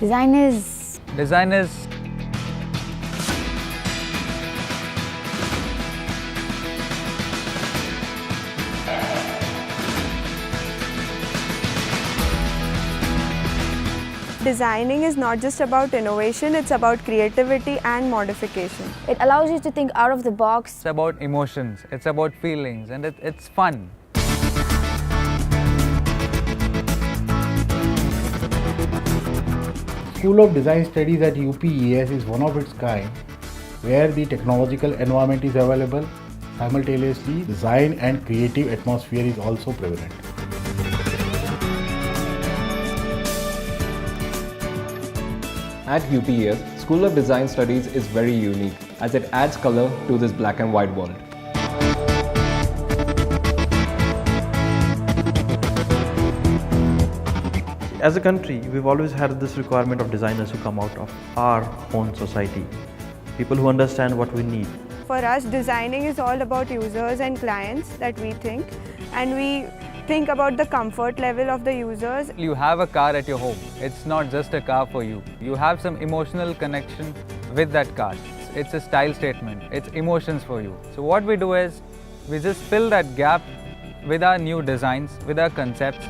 Design is Designing is not just about innovation, it's about creativity and modification. it allows you to think out of the box. It's about emotions, it's about feelings, and it's fun. School of Design Studies at UPES is one of its kind, where the technological environment is available. Simultaneously, design and creative atmosphere is also prevalent. At UPES, School of Design Studies is very unique as it adds color to this black and white world. As a country, we've always had this requirement of designers who come out of our own society, people who understand what we need. For us, designing is all about users and clients that we think, and we think about the comfort level of the users. You have a car at your home. It's not just a car for you. You have some emotional connection with that car. It's a style statement. It's emotions for you. So what we do is we just fill that gap with our new designs, with our concepts.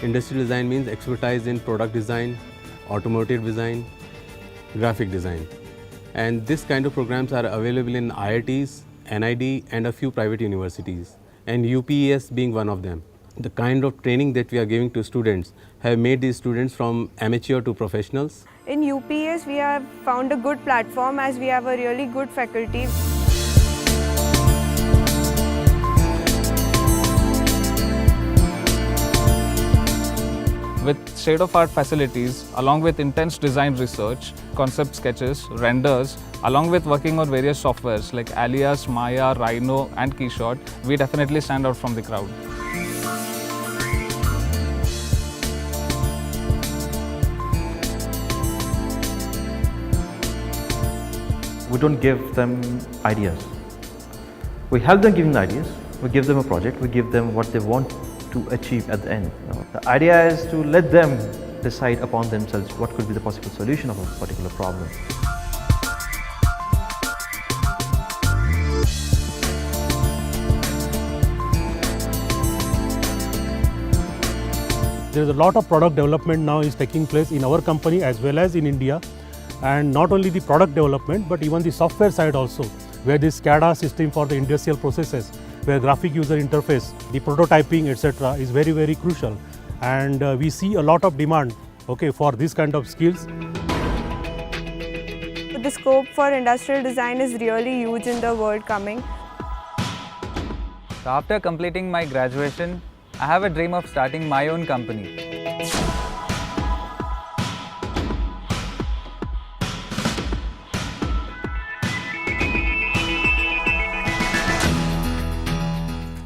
Industrial design means expertise in product design, automotive design, graphic design. And this kind of programs are available in IITs, NID and a few private universities, and UPES being one of them. The kind of training that we are giving to students have made these students from amateur to professionals. In UPS, we have found a good platform as we have a really good faculty. With state-of-art facilities, along with intense design research, concept sketches, renders, along with working on various softwares like Alias, Maya, Rhino and Keyshot, we definitely stand out from the crowd. We don't give them ideas. We help them giving ideas, we give them a project, we give them what they want to achieve at the end. The idea is to let them decide upon themselves what could be the possible solution of a particular problem. There is a lot of product development now is taking place in our company as well as in India, and not only the product development but even the software side also, where this SCADA system for the industrial processes, where graphic user interface, the prototyping etc. is very crucial, and we see a lot of demand for this kind of skills. The scope for industrial design is really huge in the world coming. So after completing my graduation, I have a dream of starting my own company.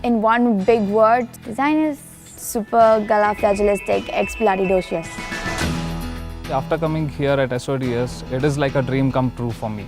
In one big word, design is supergalacticexplodidocious. After coming here at SODS, it is like a dream come true for me.